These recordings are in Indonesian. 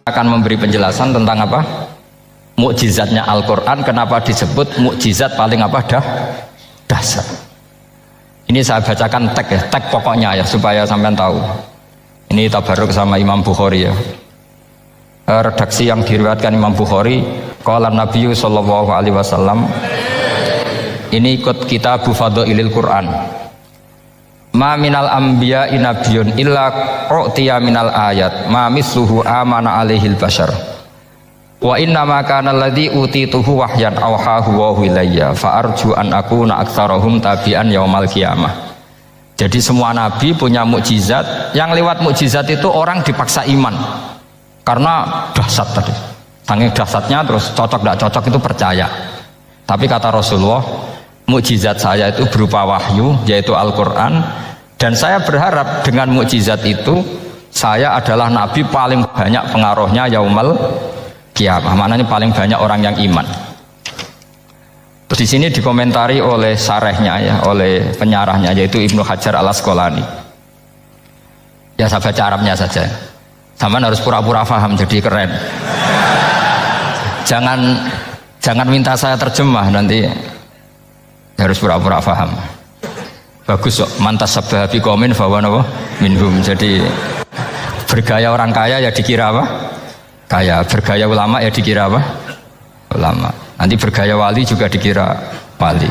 akan memberi penjelasan tentang apa? Mukjizatnya Al-Quran. Kenapa disebut mukjizat paling apa? Dasar. Ini saya bacakan tag ya, tag pokoknya ya, supaya sampean tahu. Ini tabaruk sama Imam Bukhari ya. Redaksi yang diriwayatkan Imam Bukhari, qala Nabi sallallahu alaihi wasallam. Ini ikut kitab Fadhailil Quran. Ma minal anbiya'i nabiyyun illa u'tiya minal ayat ma misluhu amana alaihil bashar. Wa inna ma kana alladhi utituhu wahyan awhahu wa ilayya fa arju an akuna aktsarahum tabi'an yaumal qiyamah. Jadi semua nabi punya mukjizat, yang lewat mukjizat itu orang dipaksa iman karena dahsyat tadi. Saking dahsyatnya terus cocok tidak cocok itu percaya. Tapi kata Rasulullah, mukjizat saya itu berupa wahyu yaitu Al-Quran, dan saya berharap dengan mukjizat itu saya adalah nabi paling banyak pengaruhnya yaumal qiyamah, maknanya paling banyak orang yang iman. Terus di sini dikomentari oleh syarehnya ya, oleh penyarahnya yaitu Ibnu Hajar Al-Asqalani. Ya saya baca Arabnya saja. Sama harus pura-pura paham jadi keren. Jangan minta saya terjemah, nanti harus pura-pura paham. Bagus kok, mantas sababi komen fawana minhum. Jadi bergaya orang kaya ya dikira apa? Kaya. Bergaya ulama ya dikira apa? Ulama. Nanti bergaya wali juga dikira wali.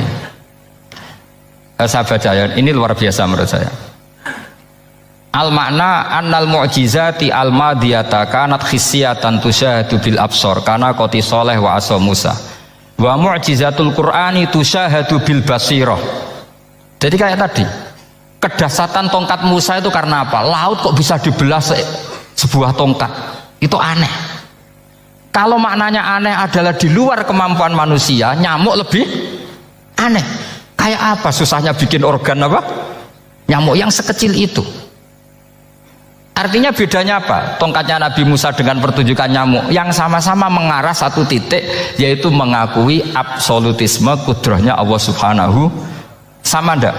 Saya baca ya, ini luar biasa menurut saya. Al makna annal mu'jizati al madiyata kanat khissiyatan tusyahadu bil absor kana qoti soleh wa asa Musa. Wa mu'jizatul Qur'ani tusyahadu bil basirah. Jadi kayak tadi, kedahsyatan tongkat Musa itu karena apa? Laut kok bisa dibelah sebuah tongkat? Itu aneh. Kalau maknanya aneh adalah di luar kemampuan manusia, nyamuk lebih aneh. Kayak apa susahnya bikin organ apa? Nyamuk yang sekecil itu. Artinya bedanya apa? Tongkatnya Nabi Musa dengan pertunjukan nyamuk yang sama-sama mengarah satu titik, yaitu mengakui absolutisme kudrahnya Allah Subhanahu. Sama ndak?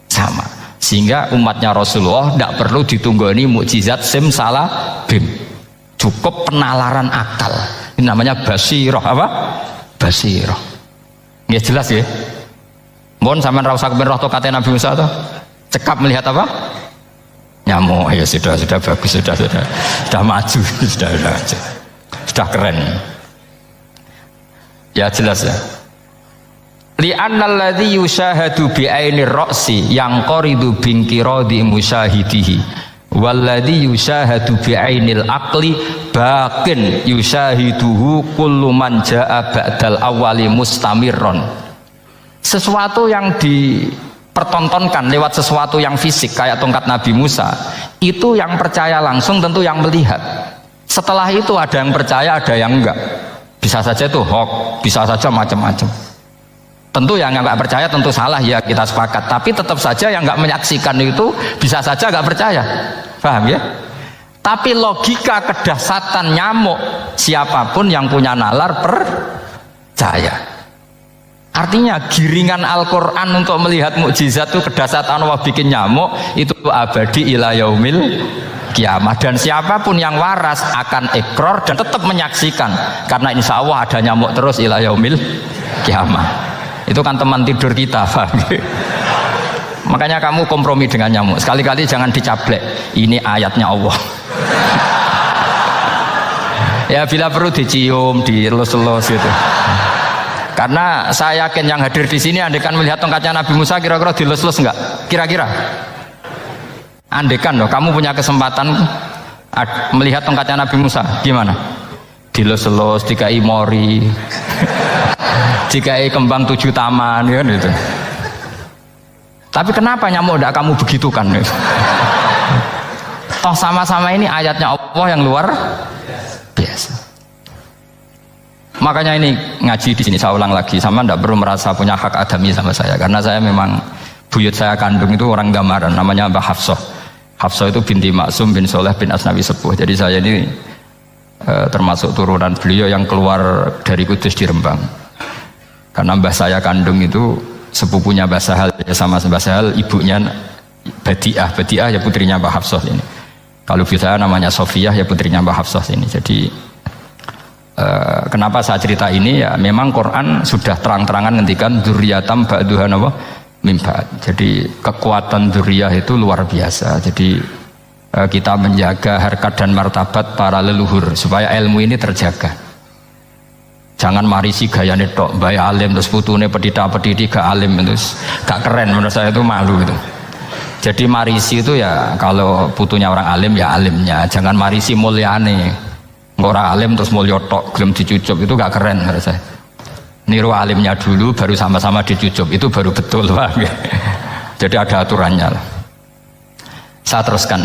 Sama. Sehingga umatnya Rasulullah tidak perlu ditunggoni mukjizat simsalabim, cukup penalaran akal. Ini namanya basirah apa? Basirah. Nggih jelas ya. Mohon sampean ra usah kepen roh tokate Nabi Musa to. Cekap melihat apa? Nyamuk. Ya sudah bagus, sudah maju, sudah keren. Ya jelas ya. Li'annal ladzi yushahadu bi ainir ra'si yang qaridu binkiradi musyahidihi walladzi yushahadu bi ainil aqli baqin yushahiduhu kullu man jaa ba'dal awwali mustamirron. Sesuatu yang dipertontonkan lewat sesuatu yang fisik kayak tongkat Nabi Musa, itu yang percaya langsung tentu yang melihat. Setelah itu ada yang percaya, ada yang enggak. Bisa saja itu hoax, bisa saja macam-macam. Tentu yang nggak percaya tentu salah ya, kita sepakat. Tapi tetap saja yang nggak menyaksikan itu bisa saja nggak percaya, paham ya? Tapi logika kedahsyatan nyamuk, siapapun yang punya nalar percaya. Artinya giringan Al-Quran untuk melihat mukjizat itu kedahsyatan Allah bikin nyamuk itu abadi ila yaumil kiamah, dan siapapun yang waras akan ikrar dan tetap menyaksikan, karena insya Allah ada nyamuk terus ila yaumil kiamah. Itu kan teman tidur kita, paham? Makanya kamu kompromi dengan nyamuk, sekali-kali jangan dicaplek. Ini ayatnya Allah. Ya bila perlu dicium, dilus-lus gitu. Karena saya yakin yang hadir di sini andekan melihat tongkatnya Nabi Musa kira-kira dilus-lus enggak? Kira-kira? Andekan loh, kamu punya kesempatan melihat tongkatnya Nabi Musa, gimana? Dilus-lus, dikai mori. Jika kembang 7 taman kan gitu. Tapi kenapa nyamuk tidak kamu begitukan gitu? Toh sama-sama ini ayatnya Allah yang luar biasa. Makanya ini ngaji di sini saya ulang lagi, sama tidak perlu merasa punya hak adami sama saya, karena saya memang buyut saya kandung itu orang Gamaran, namanya Mbah Hafsah. Hafsah itu binti Maksum bin Soleh bin Asnawi Sepuh. Jadi saya ini termasuk turunan beliau yang keluar dari Kudus di Rembang. Karena mbah saya kandung itu sepupunya Mbah Sahal, ya sama Mbah Sahal, ibunya Badiah ya putrinya Mbah Hafsah ini. Kalau bisa namanya Sofiyah ya putrinya Mbah Hafsah ini. Jadi kenapa saya cerita ini ya memang Quran sudah terang-terangan ngendikan dzurriyatam ba'duha napa min ba'd. Jadi kekuatan dzurriyah itu luar biasa. Jadi kita menjaga harkat dan martabat para leluhur supaya ilmu ini terjaga. Jangan marisi gayane tok, bae alim terus putune pedita-pediti gak alim terus gak keren, menurut saya itu malu gitu. Jadi marisi itu ya kalau putunya orang alim ya alimnya, jangan marisi mulyane. Orang alim terus mulya tok gelem dicucup itu gak keren menurut saya. Niru alimnya dulu baru sama-sama dicucup itu baru betul, Pak. Jadi ada aturannya lah. Saya teruskan.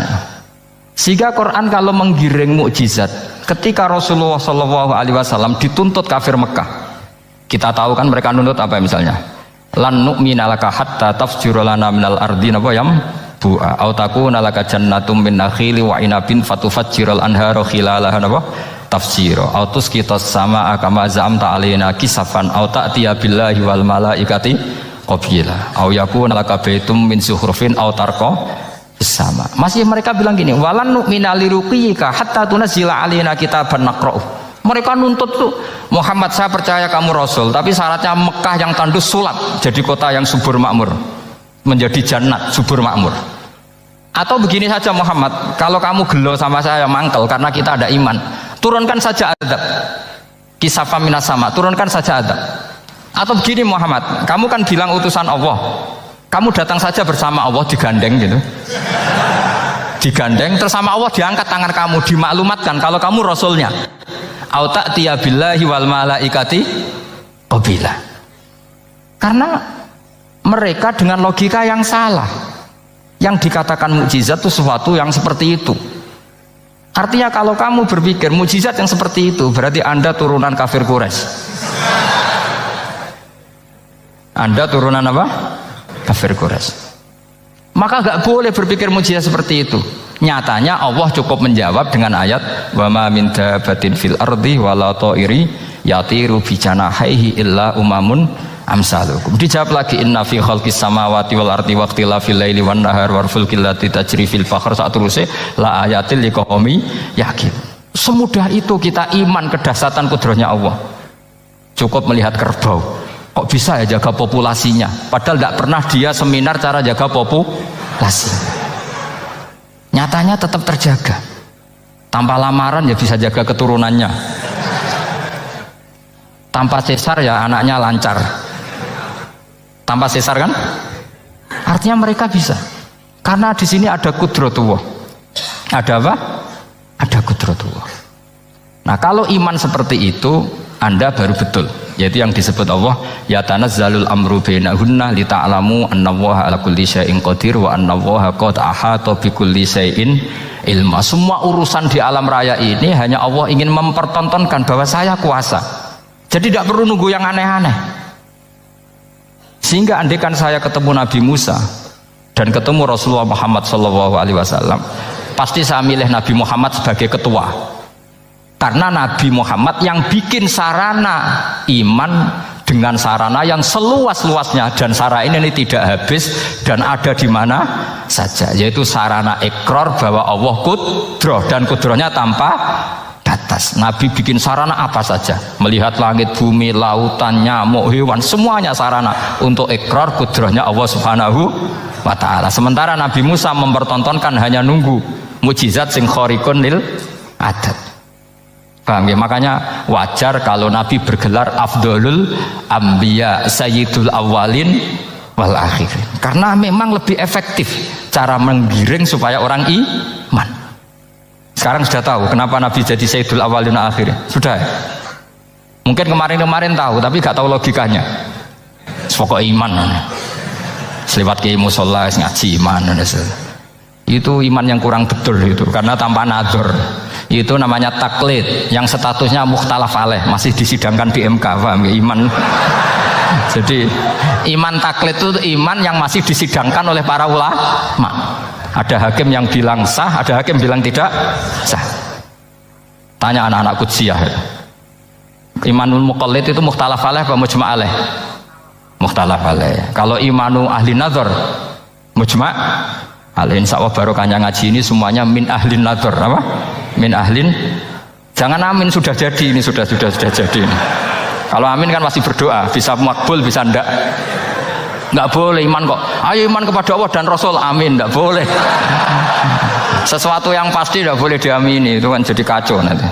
Sehingga Quran kalau menggiring mukjizat, ketika Rasulullah SAW dituntut kafir Mekah, kita tahu kan mereka nuntut apa misalnya? Lan nu'mina laka hatta tafjura lana minal ardi napa yam bu'a au takuna laka jannatum min nakhili wa inabin fatufajjiral anhara khilalaha napa tafsira au tusqitas samaa kama za'amta alaina kisafan au ta'tiya billahi wal malaikati qabila au yakuna laka baitum min zuhrufin au tarqa sama. Masih mereka bilang gini, walan nu'mina liruqiyika hatta tunzila alaina kitaban naqra'u. Mereka nuntut tuh, Muhammad saya percaya kamu Rasul, tapi syaratnya Mekah yang tandus sulap, jadi kota yang subur makmur, menjadi jannat subur makmur. Atau begini saja Muhammad, kalau kamu gelo sama saya mangkel karena kita ada iman, turunkan saja adab. Kisafam minas sama, turunkan saja adab. Atau begini Muhammad, kamu kan bilang utusan Allah, kamu datang saja bersama Allah digandeng gitu, digandeng terus sama Allah diangkat tangan kamu, dimaklumatkan kalau kamu Rasulnya. Au ta'tiya billahi wal malaikati qabila. Karena mereka dengan logika yang salah, yang dikatakan mukjizat itu sesuatu yang seperti itu. Artinya kalau kamu berpikir mukjizat yang seperti itu, berarti Anda turunan kafir Quraisy. Anda turunan apa? Kafir Quraisy. Maka gak boleh berpikir mukjizat seperti itu. Nyatanya Allah cukup menjawab dengan ayat wa ma min dabatin fil ardi wala ta'iri yatiru bi janahihi illa umamun amsalukum. Dijawab lagi inna fi khalqis samawati wal ardi waqtilafil laili wan nahar wal fulkil lati tajri fil bahr saturuse la ayatil liqaumi yakin. Semudah itu kita iman kedahsyatan kudrahnya Allah. Cukup melihat kerbau, kok bisa ya jaga populasinya, padahal tidak pernah dia seminar cara jaga populasi. Nyatanya tetap terjaga. Tanpa lamaran ya bisa jaga keturunannya. Tanpa sesar ya anaknya lancar. Tanpa sesar kan? Artinya mereka bisa. Karena di sini ada kudratullah. Ada apa? Ada kudratullah. Nah, kalau iman seperti itu Anda baru betul. Yaitu yang disebut Allah ya tanazzalul amru bainahunna li ta'lamu annallaha ala kulli syai'in qadir wa annallaha qad ahata bi kulli syai'in ilma. Semua urusan di alam raya ini hanya Allah ingin mempertontonkan bahwa saya kuasa. Jadi tidak perlu nunggu yang aneh-aneh. Sehingga andaikan saya ketemu Nabi Musa dan ketemu Rasulullah Muhammad SAW, pasti saya milih Nabi Muhammad sebagai ketua. Karena Nabi Muhammad yang bikin sarana iman dengan sarana yang seluas-luasnya, dan sarana ini tidak habis dan ada di mana saja, yaitu sarana ikrar bahwa Allah kudroh dan kudrohnya tanpa batas. Nabi bikin sarana apa saja, melihat langit, bumi, lautan, nyamuk, hewan, semuanya sarana untuk ikrar kudrohnya Allah Subhanahu wa ta'ala. Sementara Nabi Musa mempertontonkan hanya nunggu mukjizat sing khariqun lil adat. Paham ya? Makanya wajar kalau Nabi bergelar Afdolul Ambiya Sayyidul Awalin wal Akhirin, karena memang lebih efektif cara menggiring supaya orang iman. Sekarang sudah tahu kenapa Nabi jadi Sayyidul Awalin wal Akhirin? Sudah ya? Mungkin kemarin-kemarin tahu tapi gak tahu logikanya. Pokok iman selewat ke musola ngaji iman, itu iman yang kurang betul itu, karena tanpa nadzor. Itu namanya taklid yang statusnya mukhtalaf alaih, masih disidangkan di MK. Paham ya? Iman jadi iman taklid itu iman yang masih disidangkan oleh para ulama. Ada hakim yang bilang sah, ada hakim bilang tidak sah. Tanya anak-anak Qudsiyah, imanul muqallid itu mukhtalaf alaih apa mujma' alaih? Mukhtalaf alaih. Kalau imanu ahli nazar mujma' Insyaallah barokahnya ngaji ini semuanya min ahlin nadhar, apa? Min ahlin. Jangan amin sudah jadi, ini sudah jadi ini. Kalau amin kan masih berdoa, bisa makbul bisa enggak. Enggak boleh iman kok. Ayo iman kepada Allah dan Rasul, amin, enggak boleh. Sesuatu yang pasti enggak boleh diamini, itu kan jadi kacau nanti.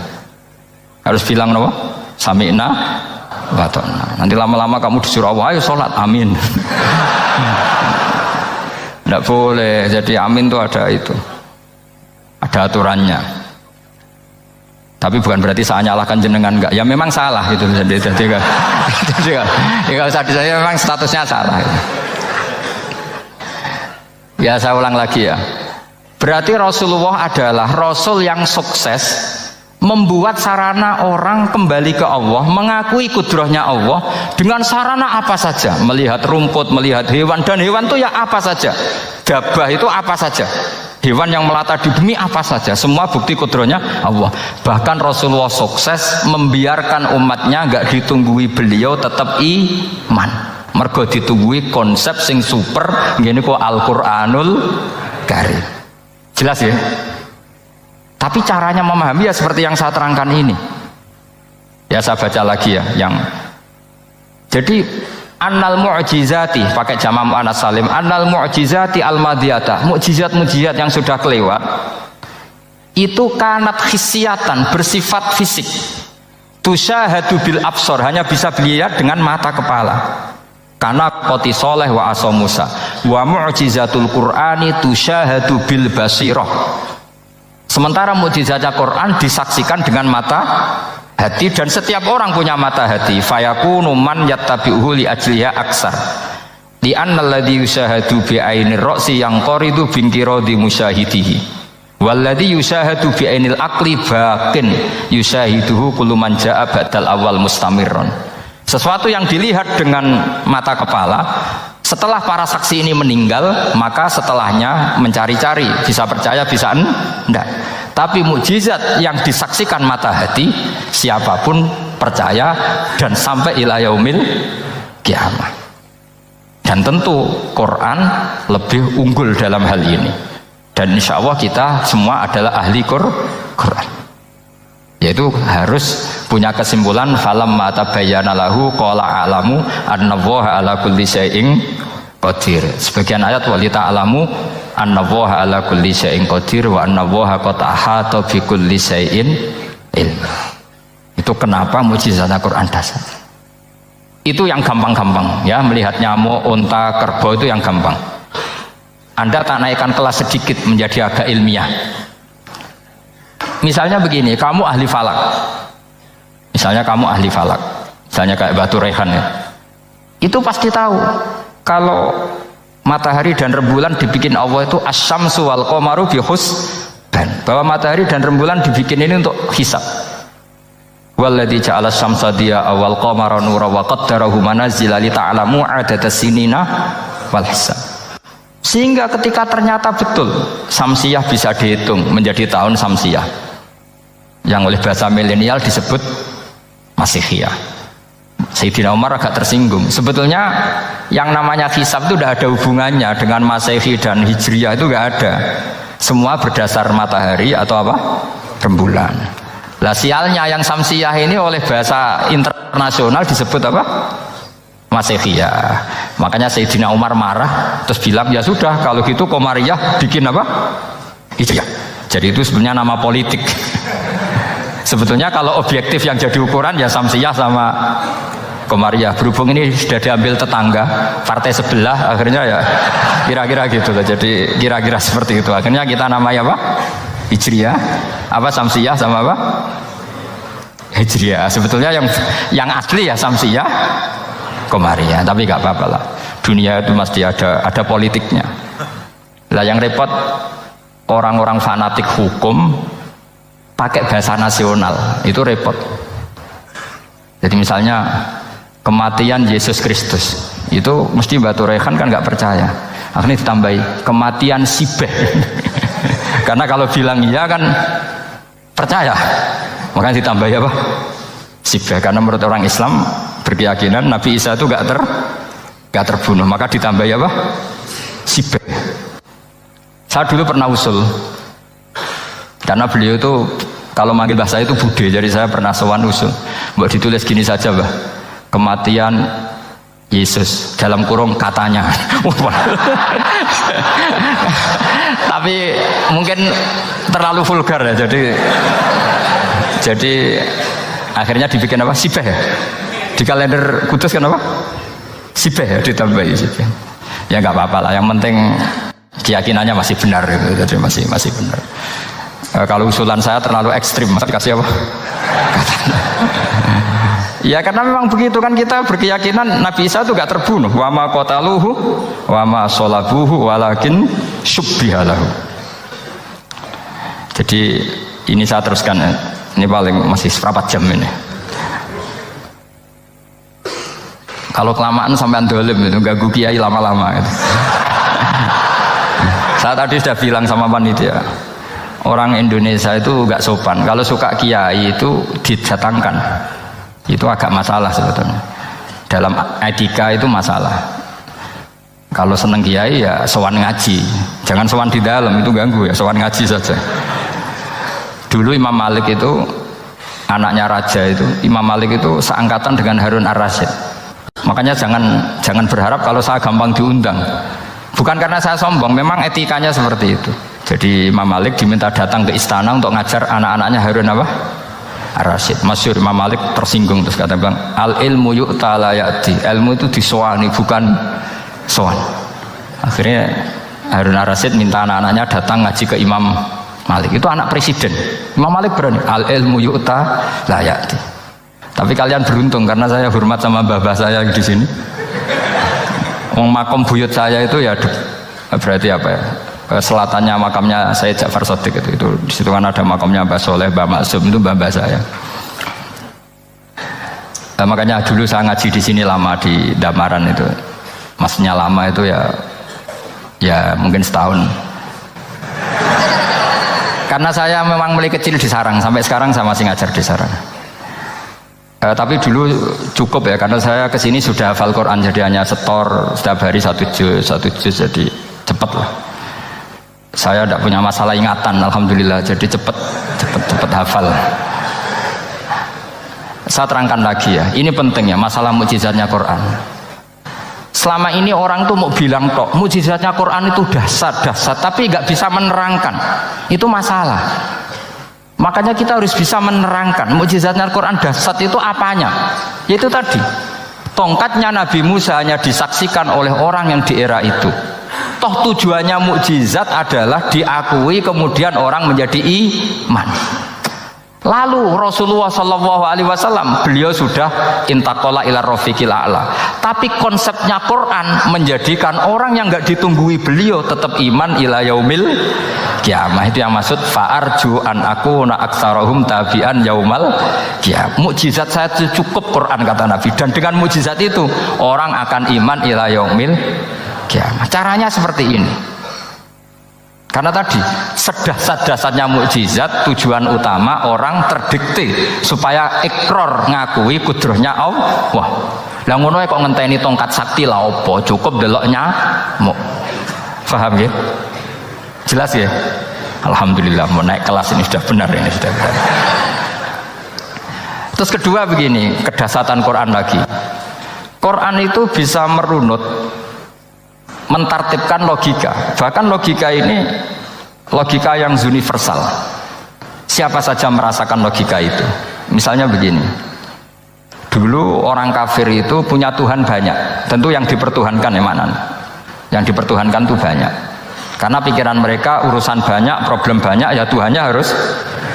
Harus bilang apa? Sami'na wa ta'na. Nanti lama-lama kamu disuruh Allah, ayo sholat, amin. Enggak boleh. Jadi amin itu ada itu. Ada aturannya. Tapi bukan berarti saya nyalahkan jenengan, enggak. Ya memang salah gitu. Jadi kalau saya memang statusnya salah. Gitu. Ya saya ulang lagi ya. Berarti Rasulullah adalah Rasul yang sukses membuat sarana orang kembali ke Allah, mengakui kudrahnya Allah dengan sarana apa saja, melihat rumput, melihat hewan, dan hewan itu ya apa saja, dabah itu apa saja, hewan yang melata di bumi apa saja, semua bukti kudrahnya Allah. Bahkan Rasulullah sukses membiarkan umatnya nggak ditunggui beliau tetap iman, mergo ditunggui konsep sing super ngene kok Al-Qur'anul Karim. Jelas ya? Tapi caranya memahami ya seperti yang saya terangkan ini. Ya saya baca lagi ya yang jadi annal mu'jizati pakai jamak muannas salim, annal mu'jizati al-madiyata, mukjizat-mukjizat yang sudah kelewat itu kanat khisiatan, bersifat fisik. Tusyahadu bil absor, hanya bisa dilihat dengan mata kepala. Karena qoti soleh wa asa Musa. Wa mu'jizatul Qur'ani tusyahadu bil basirah. Sementara mukjizatnya Quran disaksikan dengan mata hati, dan setiap orang punya mata hati. Fayakunu man yattabi'uhu li ajliha aksar. Li anna alladhi yushahadu bi ainir ra'si yang qaridu bin qiradi musyahidihi. Walladhi yushahadu bi ainil aqli baqin yushahiduhu kullu man ja'a ba'dal awal mustamirron. Sesuatu yang dilihat dengan mata kepala, setelah para saksi ini meninggal, maka setelahnya mencari-cari, bisa percaya, bisa enggak. Tapi mukjizat yang disaksikan mata hati, siapapun percaya dan sampai ila yaumil kiamah. Dan tentu Quran lebih unggul dalam hal ini. Dan insya Allah kita semua adalah ahli Quran. Yaitu harus punya kesimpulan falam mata bayyana lahu qala a'lamu annallaha ala kulli syai'in qadir. Sebagian ayat walita alamu annallaha ala kulli syai'in qadir wa annallaha qad ahata bi kulli syai'in ilma. Itu kenapa mukjizat Al-Qur'an dasar. Itu yang gampang-gampang ya, melihat nyamuk, unta, kerbau itu yang gampang. Anda tak naikkan kelas sedikit menjadi agak ilmiah. Misalnya begini, kamu ahli falak. Misalnya kamu ahli falak. Misalnya kayak Batu Rehan ya. Itu pasti tahu kalau matahari dan rembulan dibikin Allah itu asyamsu wal qamaru bi husban. Bahwa matahari dan rembulan dibikin ini untuk hisab. Walladzi ja'ala syamsa diya'a wal qamara nuran wa qaddarahu manazila li ta'lamu 'adadas sinina wal hisab. Sehingga ketika ternyata betul samsiyah bisa dihitung menjadi tahun samsiyah, yang oleh bahasa milenial disebut Masihiyah. Sayyidina Umar agak tersinggung. Sebetulnya yang namanya hisab itu tidak ada hubungannya dengan Masehi dan Hijriyah, itu tidak ada. Semua berdasar matahari atau apa? Rembulan. Lah sialnya yang samsiyah ini oleh bahasa internasional disebut apa? Masihiyah. Makanya Sayyidina Umar marah terus bilang ya sudah kalau gitu Qamariyah bikin apa? Hijriyah. Jadi itu sebenarnya nama politik. Sebetulnya kalau objektif yang jadi ukuran ya Samsiyah sama Qamariyah. Berhubung ini sudah diambil tetangga partai sebelah, akhirnya ya kira-kira gitu loh. Jadi kira-kira seperti itu. Akhirnya kita namanya apa? Hijriyah. Apa Samsiyah sama apa? Hijriyah. Sebetulnya yang asli ya Samsiyah, Qamariyah. Tapi nggak apa-apa lah. Dunia itu mesti ada politiknya. Lah yang repot orang-orang fanatik hukum pakai bahasa nasional, itu repot. Jadi misalnya kematian Yesus Kristus, itu mesti Batu Rehan kan nggak percaya, akhirnya ditambahi kematian Sibeh. Karena kalau bilang iya kan percaya, makanya ditambahi apa? Sibeh. Karena menurut orang Islam berkeyakinan Nabi Isa itu nggak terbunuh, maka ditambahi apa? Sibeh. Saya dulu pernah usul, karena beliau itu kalau manggil bahasa itu bude, jadi saya pernah sowan usul. Buat ditulis gini saja, Mbah. Kematian Yesus dalam kurung katanya. Tapi mungkin terlalu vulgar ya, jadi akhirnya dibikin apa? Sibeh ya. Di kalender Kudus kan apa? Sibeh ya, ditambahi sibeh. Ya nggak apa-apa lah, yang penting keyakinannya masih benar gitu. Jadi masih benar. Kalau usulan saya terlalu ekstrim, masa dikasih apa? Ya karena memang begitu kan, kita berkeyakinan Nabi Isa itu gak terbunuh. Wa ma qataluhu wa ma sholabuhu walakin syubbihalahu. Jadi ini saya teruskan ya. Ini paling masih seperempat jam ini. Kalau kelamaan sampai dolim itu ganggu kiai lama-lama gitu. Saya tadi sudah bilang sama panitia, orang Indonesia itu gak sopan. Kalau suka kiai itu didatangkan. Itu agak masalah sebetulnya. Dalam etika itu masalah. Kalau seneng kiai ya sowan ngaji. Jangan sowan di dalam, itu ganggu ya, sowan ngaji saja. Dulu Imam Malik itu anaknya raja itu, Imam Malik itu seangkatan dengan Harun Ar-Rasyid. Makanya jangan berharap kalau saya gampang diundang. Bukan karena saya sombong, memang etikanya seperti itu. Jadi Imam Malik diminta datang ke istana untuk ngajar anak-anaknya Harun apa? Ar-Rasyid. Masyhur Imam Malik tersinggung terus kata bilang, al ilmu yu'ta la ya'ti. Ilmu itu disowani bukan sowan. Akhirnya Harun Ar-Rasyid minta anak-anaknya datang ngaji ke Imam Malik. Itu anak presiden. Imam Malik berani, al ilmu yu'ta la ya'ti. Tapi kalian beruntung karena saya hormat sama mbah saya di sini. Wong makom buyut saya itu ya berarti apa ya? Ke selatannya makamnya Sayyid Ja'far Shadiq itu di situ kan ada makamnya Mbah Soleh, Mbah Maksum, itu mbah saya. Makanya dulu saya ngaji di sini lama di Damaran itu. Maksudnya lama itu ya mungkin setahun. Karena saya memang mulai kecil di Sarang, sampai sekarang saya masih ngajar di Sarang. Tapi dulu cukup ya, karena saya kesini sudah hafal Quran, jadi hanya setor setiap hari satu juz, jadi cepet lah. Saya tidak punya masalah ingatan, alhamdulillah, jadi cepet hafal. Saya terangkan lagi ya, ini penting ya, masalah mukjizatnya Quran. Selama ini orang tuh mau bilang tok, mukjizatnya Quran itu dahsyat, tapi nggak bisa menerangkan, itu masalah. Makanya kita harus bisa menerangkan mukjizatnya Al-Quran dahsyat itu apanya. Yaitu tadi, tongkatnya Nabi Musa hanya disaksikan oleh orang yang di era itu. Toh tujuannya mukjizat adalah diakui kemudian orang menjadi iman. Lalu Rasulullah SAW beliau sudah intaqala ila rafiqil a'la. Tapi konsepnya Quran menjadikan orang yang nggak ditunggui beliau tetap iman ila yaumil kiamah. Itu yang maksud fa'arju an aku na aktsarahum tabi'an yaumal kiamah. Mukjizat saya cukup Quran kata Nabi, dan dengan mukjizat itu orang akan iman ila yaumil kiamah. Caranya seperti ini. Karena tadi sedasat-dasatnya mukjizat, tujuan utama orang terdikte supaya ikrar ngakui kudrohnya Allah. Lah ngono kok ngenteni tongkat sakti lah opo, cukup deloknya mau. Paham ya? Jelas ya? Alhamdulillah, mau naik kelas ini sudah benar, ini sudah benar. Terus kedua begini, kedasatan Quran lagi. Quran itu bisa merunut, mentartibkan logika. Bahkan logika ini logika yang universal. Siapa saja merasakan logika itu. Misalnya begini, dulu orang kafir itu punya Tuhan banyak. Tentu yang dipertuhankan yang mana? Yang dipertuhankan itu banyak. Karena pikiran mereka urusan banyak, problem banyak, ya Tuhannya harus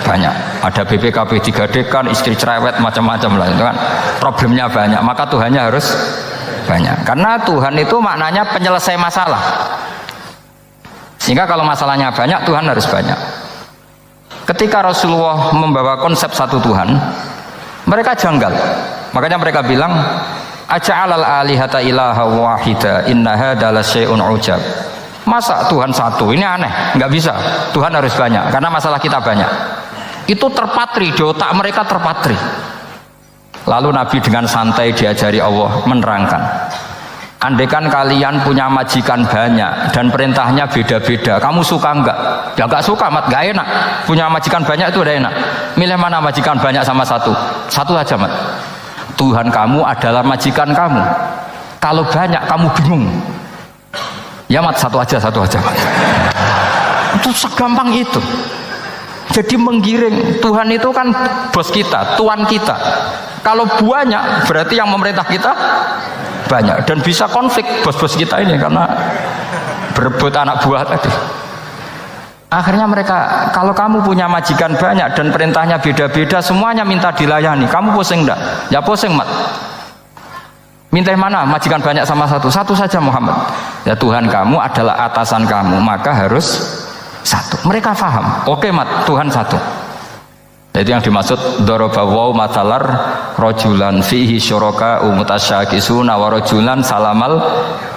banyak. Ada BPKB 3D kan, istri cerewet, macam-macam lah itu kan. Problemnya banyak, maka Tuhannya harus banyak. Karena Tuhan itu maknanya penyelesai masalah. Sehingga kalau masalahnya banyak, Tuhan harus banyak. Ketika Rasulullah membawa konsep satu Tuhan, mereka janggal. Makanya mereka bilang, aja'alal alihata ilaha wahida inna hadza lasyai'un ujab. Masa Tuhan satu? Ini aneh, nggak bisa. Tuhan harus banyak karena masalah kita banyak. Itu terpatri di otak mereka, terpatri. Lalu Nabi dengan santai diajari Allah menerangkan, Andaikan kalian punya majikan banyak dan perintahnya beda-beda, kamu suka enggak? Ya enggak suka, mat, enggak enak. Punya majikan banyak itu udah enak. Milih mana majikan banyak sama satu? Satu aja, mat. Tuhan kamu adalah majikan kamu. Kalau banyak kamu bingung. Ya mat, satu aja mat. Itu segampang itu. Jadi menggiring, Tuhan itu kan bos kita, tuan kita. Kalau banyak berarti yang memerintah kita banyak, dan bisa konflik bos-bos kita ini karena berebut anak buah tadi. Akhirnya mereka, kalau kamu punya majikan banyak dan perintahnya beda-beda, semuanya minta dilayani, kamu pusing enggak? Ya pusing, mat. Minta mana? Majikan banyak sama satu? Satu saja, Muhammad. Ya Tuhan kamu adalah atasan kamu, maka harus satu. Mereka paham. Oke, mat, Tuhan satu. Jadi yang dimaksud dorobawaw matalar rojulan fihi syuraka umutasyakisuna wa rojulan salamal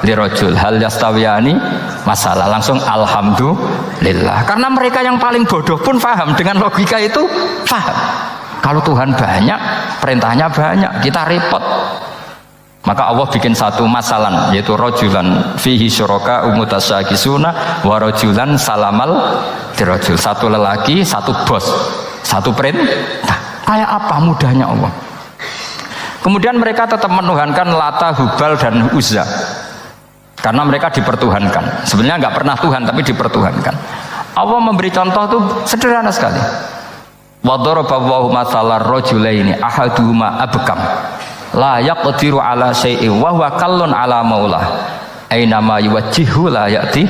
lirojul hal yastawiyani masalah. Langsung alhamdulillah, karena mereka yang paling bodoh pun paham dengan logika itu, paham kalau Tuhan banyak, perintahnya banyak, kita repot. Maka Allah bikin satu masalan, yaitu rojulan fihi syuraka umutasyakisuna wa rojulan salamal lirojul. Satu lelaki, satu bos, satu perintah. Kayak apa mudahnya Allah. Kemudian mereka tetap menuhankan Lata, Hubal dan Uzza karena mereka dipertuhankan. Sebenarnya nggak pernah Tuhan tapi dipertuhankan. Allah memberi contoh itu sederhana sekali. Wa daraballahu mathalar rajulaini ahaduhuma abkam la yaqdiru ala syai'in wa huwa kallun ala maulah aina ma yuwajjihu la ya'ti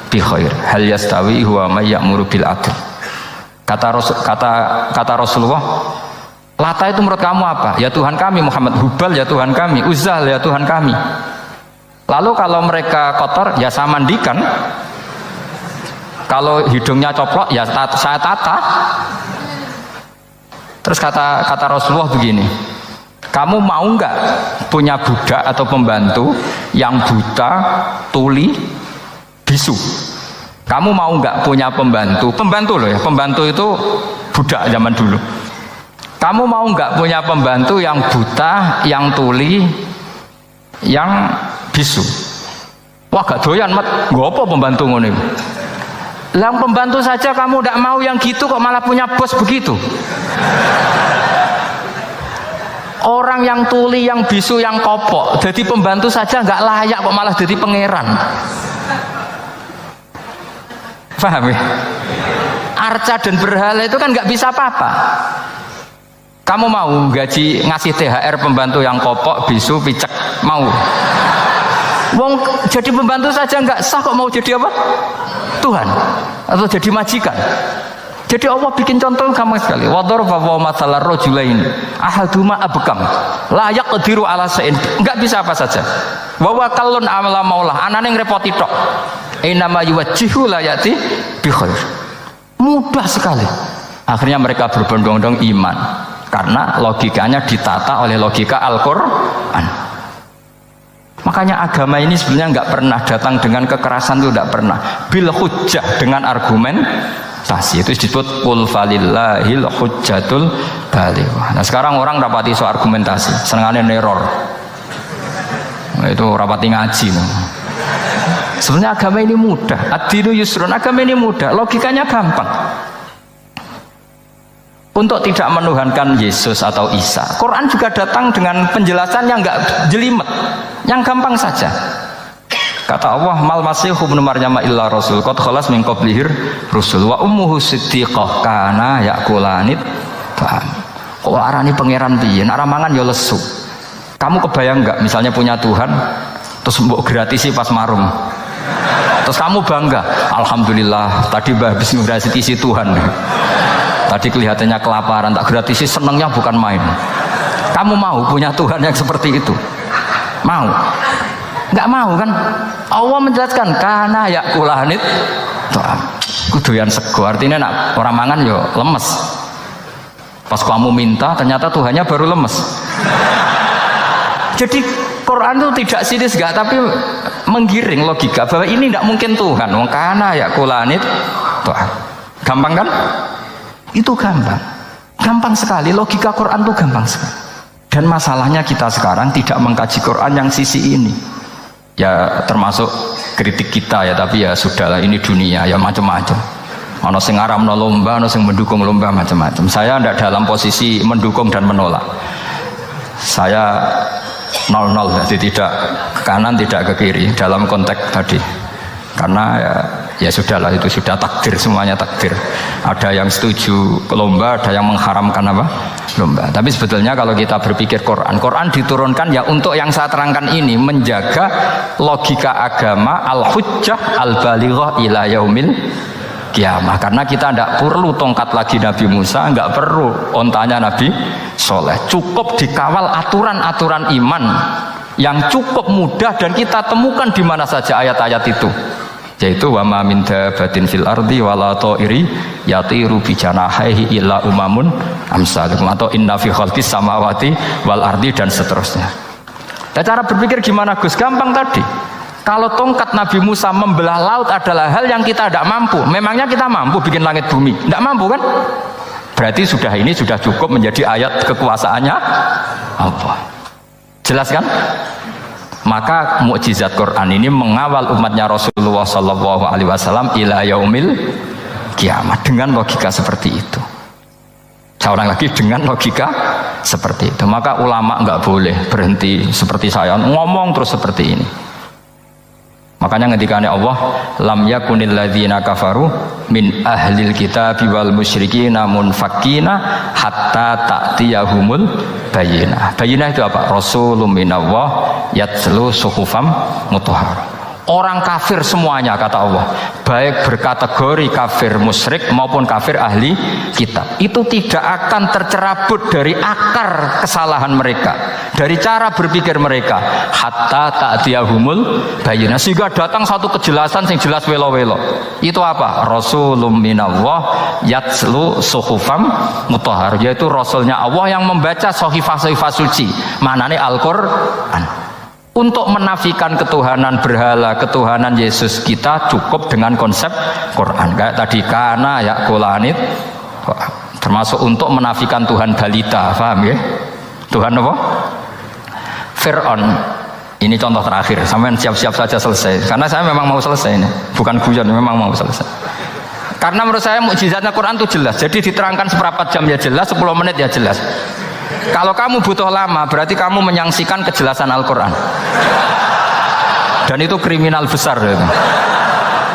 bi khair hal yastawi huwa may ya'muru bil adl. Kata Rasulullah, Lata itu menurut kamu apa? Ya Tuhan kami. Muhammad, Hubal ya Tuhan kami. Uzzah ya Tuhan kami. Lalu kalau mereka kotor ya saya mandikan. Kalau hidungnya coplok ya saya tata. Terus kata Rasulullah begini, kamu mau nggak punya budak atau pembantu yang buta, tuli, bisu? Kamu mau nggak punya pembantu loh ya, pembantu itu budak zaman dulu. Kamu mau nggak punya pembantu yang buta, yang tuli, yang bisu? Wah gak doyan, mat. Gak apa pembantu ngono. Yang pembantu saja kamu tidak mau yang gitu, kok malah punya bos begitu? Orang yang tuli, yang bisu, yang kopok, jadi pembantu saja nggak layak, kok malah jadi pangeran. Paham ya? Arca dan berhala itu kan nggak bisa apa-apa. Kamu mau gaji ngasih THR pembantu yang kopok, bisu, picek? Mau? Wong jadi pembantu saja nggak sah, kok mau jadi apa? Tuhan atau jadi majikan? Jadi Allah bikin contoh gampang sekali. Wa daraba mathalar rajulain ahaduma abkam la yaqdiru ala syai'in. Enggak bisa apa saja. Wa wa kallun amala maulah, anane ngrepoti tok. Inama yuwajjihu la yati bi khair. Mudah sekali. Akhirnya mereka berbondong-bondong iman karena logikanya ditata oleh logika Al-Qur'an. Makanya agama ini sebenarnya nggak pernah datang dengan kekerasan, itu tidak pernah. Bil hujjah, dengan argumen tasi, itu disebut qul falillahil hujjatul balighah. Nah sekarang orang rapati soal argumentasi, senengane neror. Itu rapati ngaji. Sebenarnya agama ini mudah. Ad-dinu yusrun, agama ini mudah, logikanya gampang. Untuk tidak menuhankan Yesus atau Isa, Quran juga datang dengan penjelasan yang enggak jelimet, yang gampang saja. Kata Allah, mal masihu ibnu maryam illa rasul qad khalas min qablihir rusul wa ummuhu siddiqah kana yakulanit. Paham? Kok arani pangeran piye? Nek mangan ya lesu. Kamu kebayang enggak misalnya punya Tuhan terus mbok gratisi pas marung. Terus kamu bangga, alhamdulillah tadi Mbah habis ngratisi Tuhan. Tadi kelihatannya kelaparan, tak gratisi, senangnya bukan main. Kamu mau punya Tuhan yang seperti itu? Mau? Nggak mau kan? Allah menjelaskan karena yakulanit kuduyan sego, artinya nak orang mangan yo lemes. Pas kamu minta ternyata Tuhannya baru lemes. Jadi Quran itu tidak sinis enggak, tapi menggiring logika bahwa ini tidak mungkin Tuhan. Wong kana yakulanit gampang kan? Itu gampang sekali, logika Quran itu gampang sekali. Dan masalahnya kita sekarang tidak mengkaji Quran yang sisi ini. Ya termasuk kritik kita ya, tapi ya sudahlah, ini dunia ya macam-macam. Ono sing ngaramno lomba, ono sing mendukung lomba, macam-macam. Saya tidak dalam posisi mendukung dan menolak. Saya 0-0, jadi tidak ke kanan tidak ke kiri dalam konteks tadi. Karena ya sudahlah, itu sudah takdir, semuanya takdir. Ada yang setuju lomba, ada yang mengharamkan apa? Lomba. Tapi sebetulnya kalau kita berpikir Quran diturunkan ya untuk yang saya terangkan ini, menjaga logika agama al-hujjah al-balighah ila yaumil kiamah. Karena kita tidak perlu tongkat lagi Nabi Musa, nggak perlu ontanya Nabi Soleh, cukup dikawal aturan-aturan iman yang cukup mudah dan kita temukan di mana saja ayat-ayat itu, yaitu wa ma min dabatin fil ardi wala ta'iri yatiru bi janahihi illa umamun amsalukum, atau inna fi khalqis samawati wal ardi, dan seterusnya. Dan cara berpikir gimana Gus? Gampang tadi. Kalau tongkat Nabi Musa membelah laut adalah hal yang kita tidak mampu, memangnya kita mampu bikin langit bumi? Tidak mampu kan? Berarti ini sudah cukup menjadi ayat kekuasaannya Allah. Jelas kan? Maka mukjizat Quran ini mengawal umatnya Rasulullah Sallallahu Alaihi Wasallam ila yaumil kiamat dengan logika seperti itu. Saya ulang lagi, dengan logika seperti itu. Maka ulama nggak boleh berhenti seperti saya ngomong terus seperti ini. Makanya ngendikane Allah, lam yakunil ladzina kafaru min ahlil kitabi wal musyrikina munfakkina hatta ta'tiyahumul bayyinah. Bayyinah itu apa? Rasulun minallah yatslu suhufam mutahharah. Orang kafir semuanya, kata Allah, baik berkategori kafir musyrik maupun kafir ahli kitab, itu tidak akan tercerabut dari akar kesalahan mereka, dari cara berpikir mereka, hatta ta'tiyahumul bayyinah, sehingga datang satu kejelasan yang jelas welo-welo. Itu apa? Rasulun minallah yatslu suhufam mutahhar, yaitu rasulnya Allah yang membaca sahifah-sahifah suci, manane Al-Qur'an. Untuk menafikan ketuhanan berhala, ketuhanan Yesus, kita cukup dengan konsep Quran. Kayak tadi, kana ya kulanit, termasuk untuk menafikan Tuhan balita, paham ya? Tuhan apa? Fir'aun. Ini contoh terakhir, sampai siap-siap saja selesai. Karena saya memang mau selesai ini, bukan guyon, memang mau selesai. Karena menurut saya mukjizatnya Quran itu jelas. Jadi diterangkan seperempat jam ya jelas, 10 menit ya jelas. Kalau kamu butuh lama, berarti kamu menyaksikan kejelasan Al-Quran. Dan itu kriminal besar. Ya.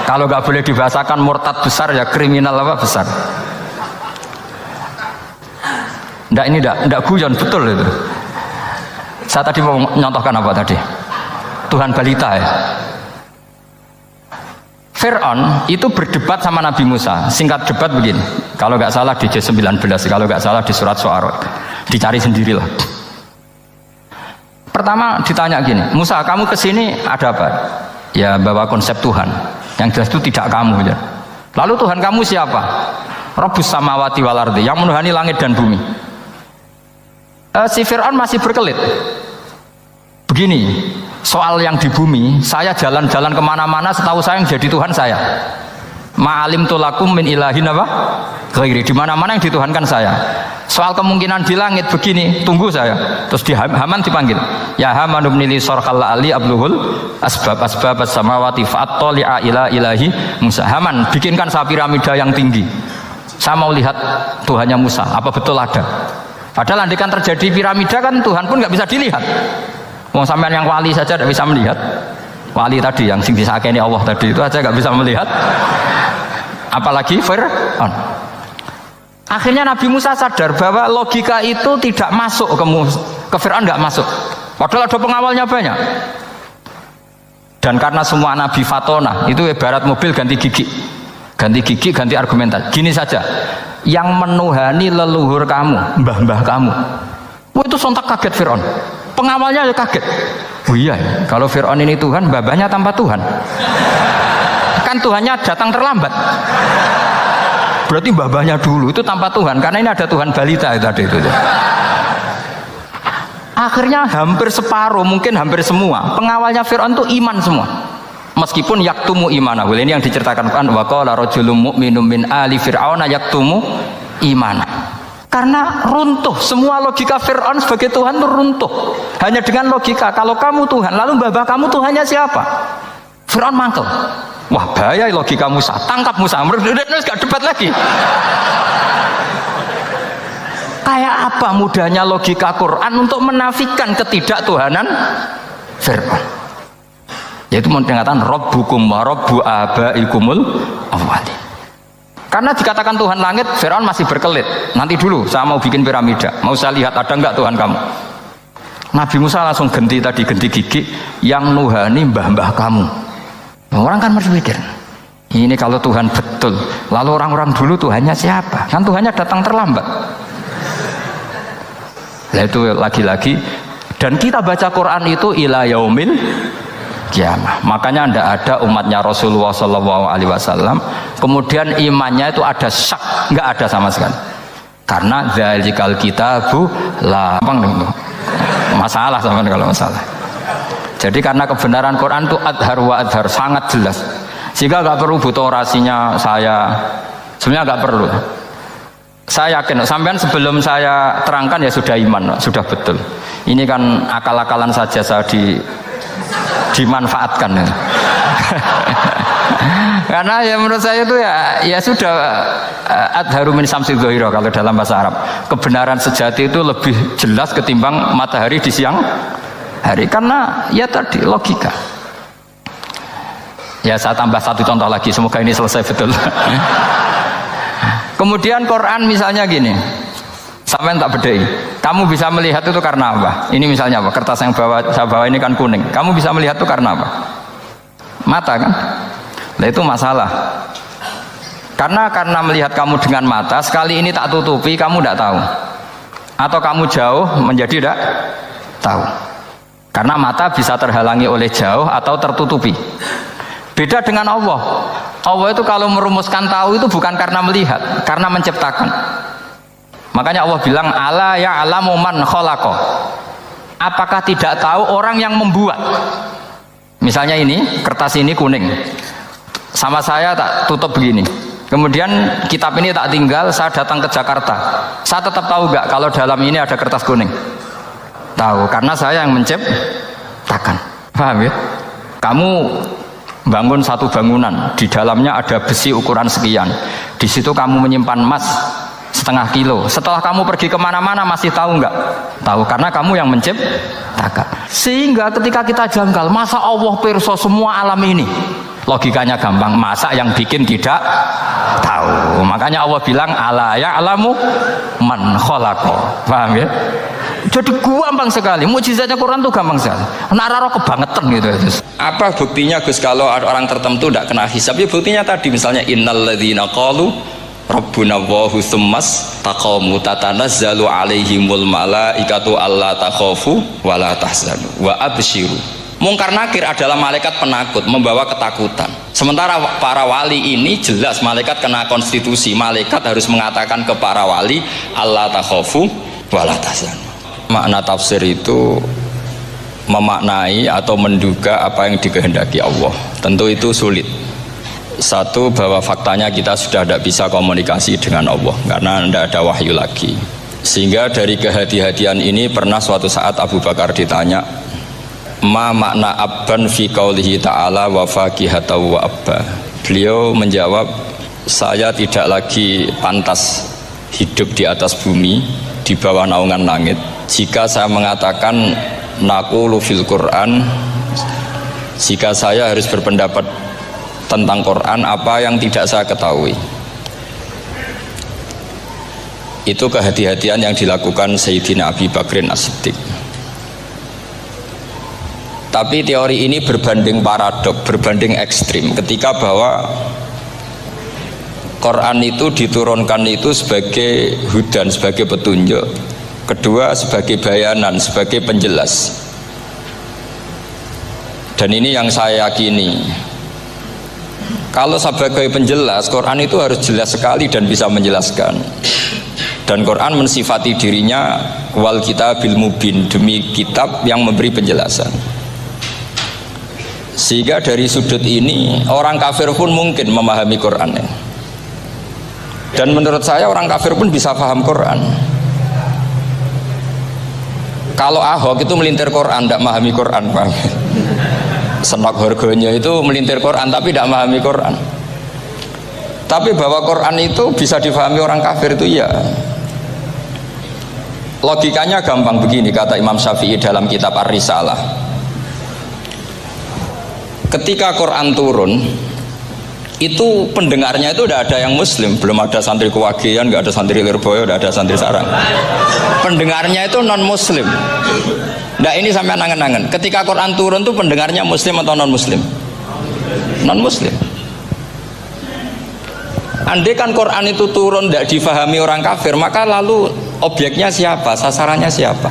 Kalau nggak boleh dibahasakan murtad besar, ya kriminal apa besar. Nggak guyon, betul itu. Saya tadi mau nyontohkan apa tadi? Tuhan balita ya. Fir'aun itu berdebat sama Nabi Musa. Singkat debat begini, kalau nggak salah di J19, kalau nggak salah di surat Syu'ara, dicari sendirilah. Pertama ditanya gini, Musa, kamu kesini ada apa? Ya bawa konsep Tuhan, yang jelas itu tidak kamu ya. Lalu Tuhan kamu siapa? Rabbus samawati wal ardi, yang menuhani langit dan bumi. Si Fir'aun masih berkelit. Begini, soal yang di bumi, saya jalan-jalan kemana-mana, setahu saya yang jadi Tuhan saya. Ma'alim tulakum min ilahin apa? Ghairi, di mana-mana yang dituhankan saya. Soal kemungkinan di langit begini, tunggu saya. Terus di Haman dipanggil, ya Haman ibnili sorqal ali abluhul asbab as-samawati fa'attali'a ila ilahi Musa. Haman, bikinkan saya piramida yang tinggi. Saya mau lihat Tuhannya Musa, apa betul ada? Padahal andikan terjadi piramida kan Tuhan pun nggak bisa dilihat. Wong sampean yang wali saja tidak bisa melihat. Wali tadi yang sing disakeni Allah tadi itu aja nggak bisa melihat. Apalagi Fir'aun. Akhirnya Nabi Musa sadar bahwa logika itu tidak masuk ke Fir'aun, nggak masuk. Padahal ada pengawalnya banyak. Dan karena semua Nabi fatona, itu ibarat mobil ganti gigi, ganti argumentasi. Gini saja, yang menuhani leluhur kamu, mbah-mbah kamu, itu sontak kaget Fir'aun. Pengawalnya ya kaget. Oh iya, kalau Fir'aun ini Tuhan, mbah-mbahnya tanpa Tuhan. Kan Tuhannya datang terlambat. Berarti mbah-mbahnya dulu itu tanpa Tuhan, karena ini ada Tuhan balita tadi itu. Akhirnya hampir separuh, mungkin hampir semua pengawalnya Fir'aun itu iman semua. Meskipun yaktumu imanahu, ini yang diceritakan Quran, wa qala rajulun mu'minun min ali fir'auna yaktumu imana. Karena runtuh, semua logika Fir'aun sebagai Tuhan itu runtuh. Hanya dengan logika, kalau kamu Tuhan, lalu mbah kamu Tuhannya siapa? Fir'aun mangkel. Wah bahaya logika Musa, tangkap Musa, gak debat lagi. Kayak apa mudahnya logika Quran untuk menafikan ketidaktuhanan Fir'aun. Yaitu mengatakan Rabbukum wa Rabbu abaikumul awwalin. Karena dikatakan Tuhan langit, Fir'aun masih berkelit. Nanti dulu, saya mau bikin piramida. Mau saya lihat ada enggak Tuhan kamu. Nabi Musa langsung genti gigi yang nuhani mbah-mbah kamu. Orang kan berpikir, ini kalau Tuhan betul, lalu orang-orang dulu Tuhannya siapa? Kan Tuhannya datang terlambat. Nah itu lagi-lagi. Dan kita baca Quran itu ila yaumil kiamah. Makanya tidak ada umatnya Rasulullah SAW kemudian imannya itu ada syak, nggak ada sama sekali. Karena dzalikal kitabu la masalah sama kalau masalah. Jadi karena kebenaran Quran itu adhar wa adhar, sangat jelas. Sehingga nggak perlu butuh orasinya saya. Sebenarnya nggak perlu. Saya yakin sampean sebelum saya terangkan ya sudah iman, sudah betul. Ini kan akal-akalan saja saya dimanfaatkan ya. Karena ya menurut saya itu ya sudah adharu min samsi dzahira kalau dalam bahasa Arab. Kebenaran sejati itu lebih jelas ketimbang matahari di siang hari, karena ya tadi logika. Ya saya tambah satu contoh lagi, semoga ini selesai betul. Kemudian Quran misalnya gini, sampean tak bedai, kamu bisa melihat itu karena apa? Ini misalnya apa? Kertas yang saya bawa ini kan kuning. Kamu bisa melihat itu karena apa? Mata kan? Nah itu masalah. Karena melihat kamu dengan mata, sekali ini tak tutupi, kamu tidak tahu. Atau kamu jauh menjadi tidak tahu. Karena mata bisa terhalangi oleh jauh atau tertutupi. Beda dengan Allah. Allah itu kalau merumuskan tahu itu bukan karena melihat, karena menciptakan. Makanya Allah bilang ala ya'lamu man khalaqa. Apakah tidak tahu orang yang membuat? Misalnya ini, kertas ini kuning. Sama saya tak tutup begini. Kemudian kitab ini tak tinggal, saya datang ke Jakarta. Saya tetap tahu enggak kalau dalam ini ada kertas kuning? Tahu, karena saya yang menciptakan. Paham ya? Kamu bangun satu bangunan, di dalamnya ada besi ukuran sekian. Di situ kamu menyimpan emas setengah kilo. Setelah kamu pergi kemana-mana masih tahu enggak? Tahu, karena kamu yang menciptakan. Sehingga ketika kita janggal, masa Allah pirsa semua alam ini? Logikanya gampang, masa yang bikin tidak tahu? Makanya Allah bilang ala ya'lamu man khalaqa. Paham ya? Jadi gampang sekali, mukjizatnya Quran tuh gampang sekali. Nararo kebangetan gitu. Apa buktinya Gus kalau orang tertentu tidak kena hisab? Ya buktinya tadi misalnya innalladzina qalu Rabbuna Allahu tsummas taqamu tatanazzalu alaihimul malaikatu alla takhafu wa la tahzanu wa absyiru. Mungkar nakir adalah malaikat penakut, membawa ketakutan. Sementara para wali ini jelas malaikat kena konstitusi, malaikat harus mengatakan ke para wali alla takhafu wa la tahzanu. Makna tafsir itu memaknai atau menduga apa yang dikehendaki Allah. Tentu itu sulit. Satu, bahwa faktanya kita sudah tidak bisa komunikasi dengan Allah karena tidak ada wahyu lagi. Sehingga dari kehati-hatian ini pernah suatu saat Abu Bakar ditanya, ma makna abban fi qaulihi ta'ala wa fakihatan wa abba. Beliau menjawab, saya tidak lagi pantas hidup di atas bumi, di bawah naungan langit, jika saya mengatakan naqulu fil Quran, jika saya harus berpendapat tentang Quran apa yang tidak saya ketahui. Itu kehati-hatian yang dilakukan Sayyidina Abi Bakrin As-Siddiq. Tapi teori ini berbanding paradok, berbanding ekstrim, ketika bahwa Quran itu diturunkan itu sebagai hudan, sebagai petunjuk. Kedua sebagai bayanan, sebagai penjelas. Dan ini yang saya yakini. Kalau sebagai penjelas, Quran itu harus jelas sekali dan bisa menjelaskan. Dan Quran mensifati dirinya wal kitabil mubin, demi kitab yang memberi penjelasan. Sehingga dari sudut ini orang kafir pun mungkin memahami Quran. Dan menurut saya orang kafir pun bisa paham Quran. Kalau Ahok itu melintir Quran, tidak memahami Quran, Pak. Senok harganya itu melintir Quran tapi tidak memahami Quran. Tapi bahwa Quran itu bisa difahami orang kafir itu ya. Logikanya gampang begini, kata Imam Syafi'i dalam kitab Ar-Risalah. Ketika Quran turun, itu pendengarnya itu tidak ada yang Muslim, belum ada santri Kewagian, nggak ada santri Lirboyo, tidak ada santri Sarang. Pendengarnya itu non Muslim. Nah ini sampai angen-angen. Ketika Quran turun tuh pendengarnya Muslim atau non Muslim? Non Muslim. Andai kan Quran itu turun tidak difahami orang kafir, maka lalu objeknya siapa? Sasarannya siapa?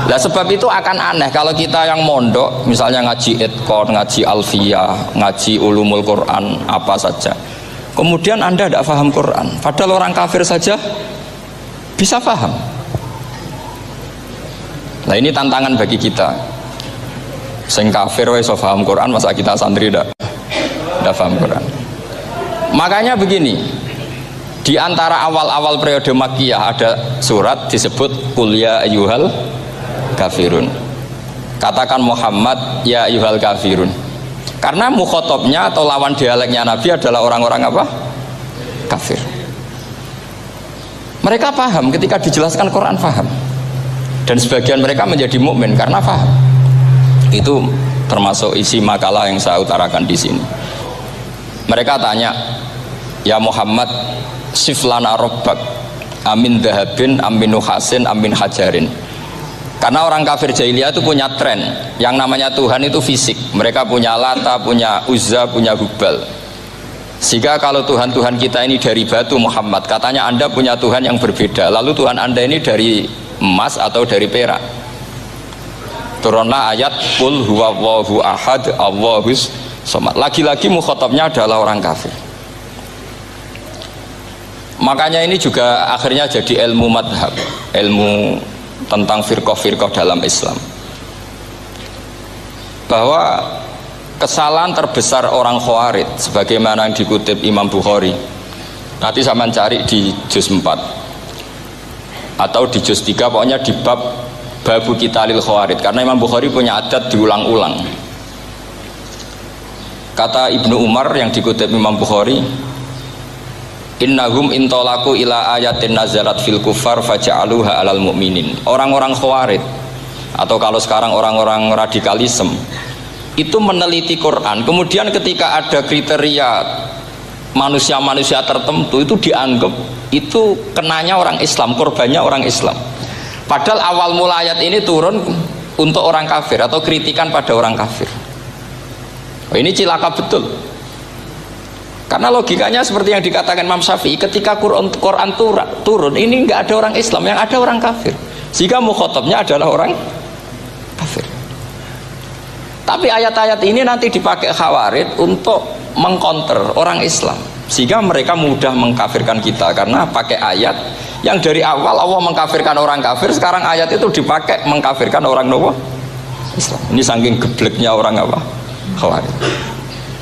Nah sebab itu akan aneh kalau kita yang mondok misalnya ngaji Etkon, ngaji Alfiyah, ngaji Ulumul Quran apa saja, kemudian Anda tidak paham Quran, padahal orang kafir saja bisa paham. Nah ini tantangan bagi kita. Sing kafir wis paham Quran, masa kita santri tidak paham Quran. Makanya begini, di antara awal-awal periode Makkiyah ada surat disebut Qul ya ayyuhal kafirun. Katakan Muhammad ya ayyuhal kafirun. Karena mukhatabnya atau lawan dialeknya Nabi adalah orang-orang apa? Kafir. Mereka paham ketika dijelaskan Quran, paham. Dan sebagian mereka menjadi mukmin karena paham. Itu termasuk isi makalah yang saya utarakan di sini. Mereka tanya, ya Muhammad, siflana robbak, amin dahabin, amin nuhasin, amin hajarin. Karena orang kafir jahiliyah itu punya tren, yang namanya Tuhan itu fisik. Mereka punya Lata, punya Uzza, punya Hubal. Sehingga kalau Tuhan-Tuhan kita ini dari batu Muhammad, katanya Anda punya Tuhan yang berbeda. Lalu Tuhan Anda ini dari emas atau dari perak. Turunlah ayat Qul huwallahu ahad Allahus somad. Lagi-lagi mukhatabnya adalah orang kafir. Makanya ini juga akhirnya jadi ilmu madhab, ilmu tentang firqah-firqah dalam Islam. Bahwa kesalahan terbesar orang Khawarij sebagaimana yang dikutip Imam Bukhari, nanti saya mencari di juz 4 atau di juz 3, pokoknya di bab Babu Qitalil Khawarij, karena Imam Bukhari punya adat diulang-ulang. Kata Ibnu Umar yang dikutip Imam Bukhari, innahum intolaku ila ayatin nazarat fil kufar faja'aluha alal mu'minin. Orang-orang Khawarij atau kalau sekarang orang-orang radikalisme itu meneliti Quran, kemudian ketika ada kriteria manusia-manusia tertentu itu dianggap itu kenanya orang Islam, korbannya orang Islam. Padahal awal mula ayat ini turun untuk orang kafir atau kritikan pada orang kafir. Oh, ini cilaka betul. Karena logikanya seperti yang dikatakan Imam Syafi'i, ketika Quran turun ini nggak ada orang Islam, yang ada orang kafir. Sehingga mukhatabnya adalah orang kafir. Tapi ayat-ayat ini nanti dipakai Khawarij untuk mengcounter orang Islam, sehingga mereka mudah mengkafirkan kita karena pakai ayat yang dari awal Allah mengkafirkan orang kafir, sekarang ayat itu dipakai mengkafirkan orang Islam. Ini saking gebleknya orang apa? Khawarij.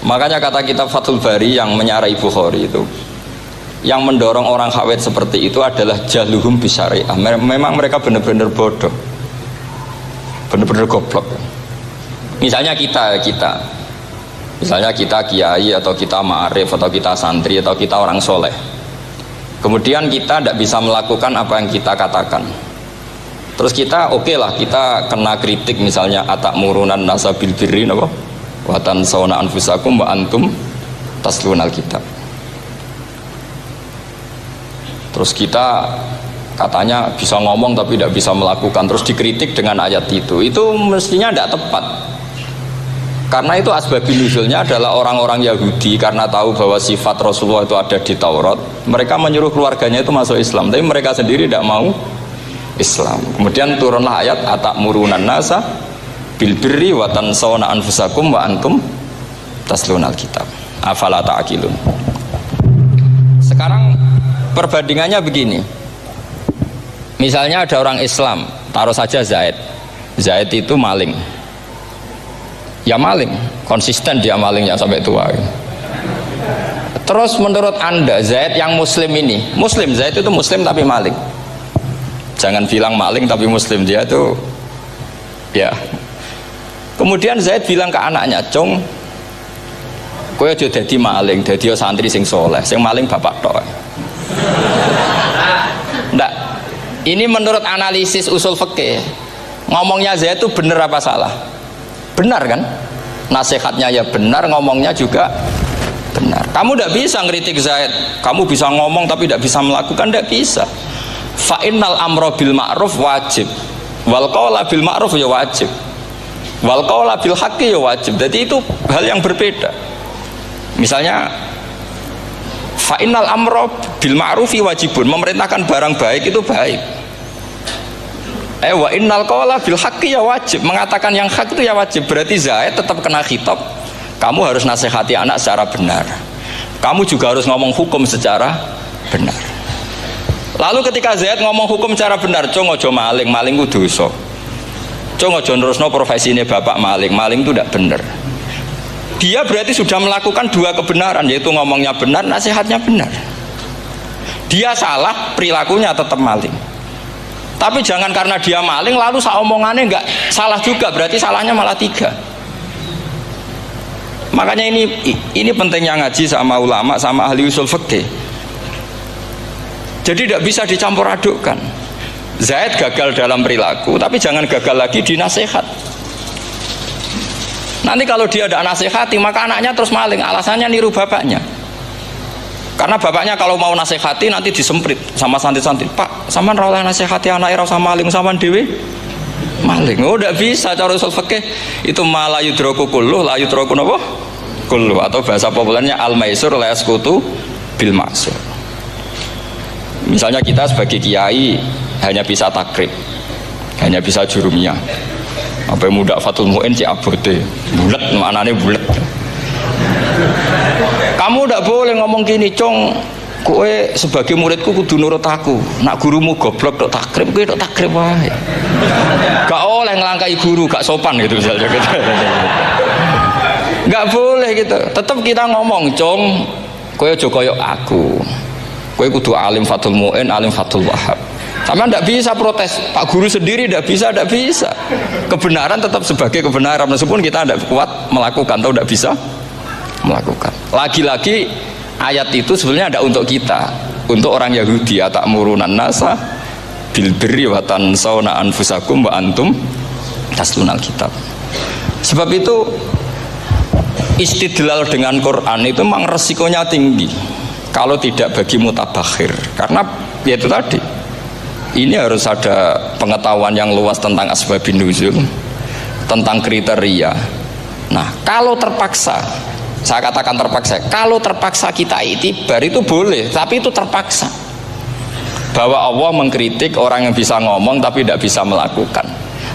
Makanya kata kitab Fathul Bari yang menyarai Bukhari itu, yang mendorong orang Khawarij seperti itu adalah jahluhum bisyariah. Memang mereka benar-benar bodoh, benar-benar goblok. Misalnya kita kiai atau kita ma'arif atau kita santri atau kita orang soleh, kemudian kita tidak bisa melakukan apa yang kita katakan, terus kita oke lah, kita kena kritik misalnya atakmurunan nasa bil birri apa wa tansawna anfusakum wa antum taslunal kitab. Terus kita katanya bisa ngomong tapi tidak bisa melakukan, terus dikritik dengan ayat itu mestinya tidak tepat. Karena itu asbabun nuzulnya adalah orang-orang Yahudi karena tahu bahwa sifat Rasulullah itu ada di Taurat, mereka menyuruh keluarganya itu masuk Islam, tapi mereka sendiri tidak mau Islam. Kemudian turunlah ayat atakmurunan nasa bil birri wa tansawna anfusakum wa antum taslunal kitab afala ta'qilun. Sekarang perbandingannya begini, misalnya ada orang Islam, taruh saja Zaid itu maling. Ya maling, konsisten dia malingnya sampai tua. Terus menurut Anda Zaid yang muslim ini, muslim, Zaid itu muslim tapi maling. Jangan bilang maling tapi muslim, dia itu ya. Kemudian Zaid bilang ke anaknya, "Cung, kowe aja dadi maling, dadi santri sing soleh, sing maling bapak tok." Ndak. Ini menurut analisis usul fikih. Ngomongnya Zaid itu benar apa salah? Benar kan? Nasihatnya ya benar, ngomongnya juga benar. Kamu tidak bisa ngeritik Zaid. Kamu bisa ngomong tapi tidak bisa melakukan, tidak bisa. Fa innal amra bil ma'ruf wajib. Wal qaula bil ma'ruf ya wajib. Wal qaula bil haqqi ya wajib. Jadi itu hal yang berbeda. Misalnya fa innal amra bil ma'rufi wajibun, memerintahkan barang baik itu baik. Wa innal qaula bil haqqi ya wajib, mengatakan yang hak itu ya wajib. Berarti Zaid tetap kena khitab. Kamu harus nasihati anak secara benar. Kamu juga harus ngomong hukum secara benar. Lalu ketika Zaid ngomong hukum secara benar, "Cung ojo maling, maling ku dosa. Cung ojo nerusno profesine bapak maling, maling itu tidak benar." Dia berarti sudah melakukan dua kebenaran, yaitu ngomongnya benar, nasihatnya benar. Dia salah, perilakunya tetap maling. Tapi jangan karena dia maling lalu omongannya enggak salah juga, berarti salahnya malah tiga. Makanya ini pentingnya ngaji sama ulama, sama ahli usul fikih. Jadi tidak bisa dicampur adukkan. Zaid gagal dalam perilaku, tapi jangan gagal lagi di nasihat. Nanti kalau dia tidak nasihati, maka anaknya terus maling, alasannya niru bapaknya. Karena bapaknya kalau mau nasihati nanti disemprit sama santri-santri, "Pak, sampean ra oleh nasihati anake ra usah maling, sampean dhewe maling." Oh, tidak bisa cara usul fikih. Itu malah yudroku kulluh, la yudroku napa? Kulluh, atau bahasa populernya al-maisur la yasqutu bil ma'sur. Misalnya kita sebagai kiai hanya bisa takrib, hanya bisa jurumiyah. Apa muda Fatul Mu'in cik abote, bulet, maknanya bulet. Kamu tidak boleh ngomong gini, "Cung, kowe sebagai muridku kudu nurut aku. Nak gurumu goblok tok takrib, kowe tok takrib wae." Gak oleh ngelangkai guru, gak sopan gitu misalnya gitu. Gak boleh gitu. Tetap kita ngomong, "Cung, kowe aja koyo aku. Kowe kudu alim Fatul Mu'in, alim Fatul Wahab." Sama tidak bisa protes, Pak Guru sendiri tidak bisa. Kebenaran tetap sebagai kebenaran, meskipun kita tidak kuat melakukan atau tidak bisa melakukan. Lagi-lagi ayat itu sebenarnya ada untuk kita, untuk orang Yahudi, atamuruna nasa bil birri wa tansawna anfusakum wa antum taslunal kitab. Sebab itu istidlal dengan Quran itu memang resikonya tinggi kalau tidak bagi mutabakhir, karena ya itu tadi, ini harus ada pengetahuan yang luas tentang asbabun nuzul, tentang kriteria. Nah, kalau terpaksa, saya katakan terpaksa, kalau terpaksa kita itibar itu boleh, tapi itu terpaksa. Bahwa Allah mengkritik orang yang bisa ngomong tapi tidak bisa melakukan.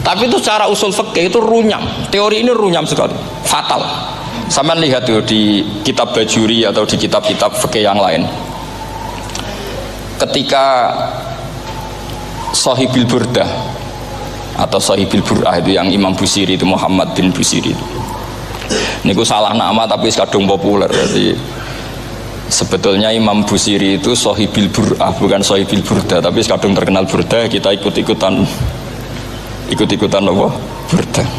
Tapi itu secara usul fikih itu runyam. Teori ini runyam sekali, fatal. Sama lihat tuh di kitab Bajuri atau di kitab-kitab fikih yang lain. Ketika Shahibil Burdah atau Shahibil Bur'ah itu yang Imam Busiri itu, Muhammad bin Busiri itu. Niku salah nama tapi kadung populer. Jadi sebetulnya Imam Busiri itu Shahibil Bur'ah, bukan Shahibil Burdah, tapi kadung terkenal Burdah, kita ikut-ikutan apa? Burdah.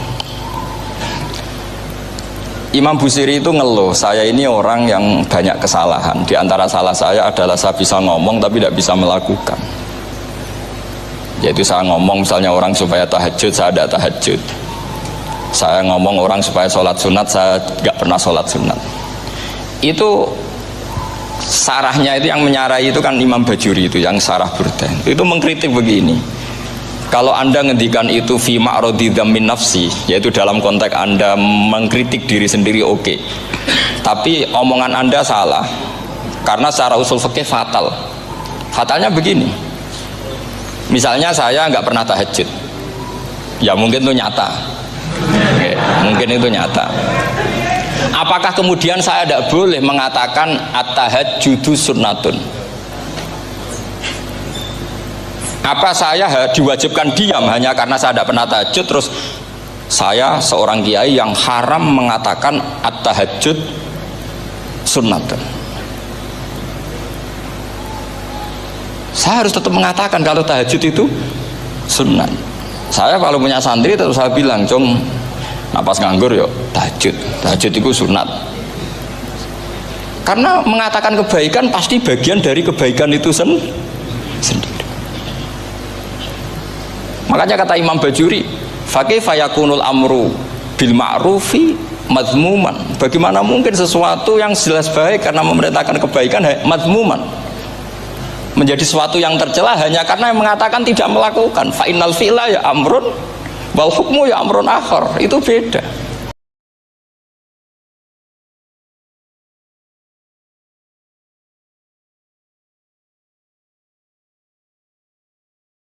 Imam Busiri itu ngeluh, "Saya ini orang yang banyak kesalahan. Di antara salah saya adalah saya bisa ngomong tapi tidak bisa melakukan. Yaitu saya ngomong misalnya orang supaya tahajud, saya tidak tahajud. Saya ngomong orang supaya sholat sunat, saya tidak pernah sholat sunat." Itu sarahnya itu, yang menyarai itu kan Imam Bajuri itu, yang sarah Burdah. Itu mengkritik begini, kalau Anda ngendikan itu fi ma'radi dzammin nafsi, yaitu dalam konteks Anda mengkritik diri sendiri, oke. Tapi omongan Anda salah, karena secara usul fikih fatal. Fatalnya begini. Misalnya saya nggak pernah tahajud, ya mungkin itu nyata. Oke, mungkin itu nyata. Apakah kemudian saya tidak boleh mengatakan at-tahajjudu sunnatun? Apa saya diwajibkan diam hanya karena saya tidak pernah tahajud, terus Saya seorang kiai yang haram mengatakan at-tahajjud sunnatun. Saya harus tetap mengatakan kalau tahajud itu sunnah. Saya kalau punya santri tetap saya bilang, "Cung, napas nganggur yo tahajud. Tahajud itu sunat." Karena mengatakan kebaikan pasti bagian dari kebaikan itu sendiri. Makanya kata Imam Bajuri, "Fakaifa yakunul amru bil ma'rufi madhmuman." Bagaimana mungkin sesuatu yang jelas baik karena memerintahkan kebaikan madhmuman menjadi sesuatu yang tercela hanya karena mengatakan tidak melakukan. Fa innal fi'la ya amrun wal hukmu ya amrun akhar. Itu beda.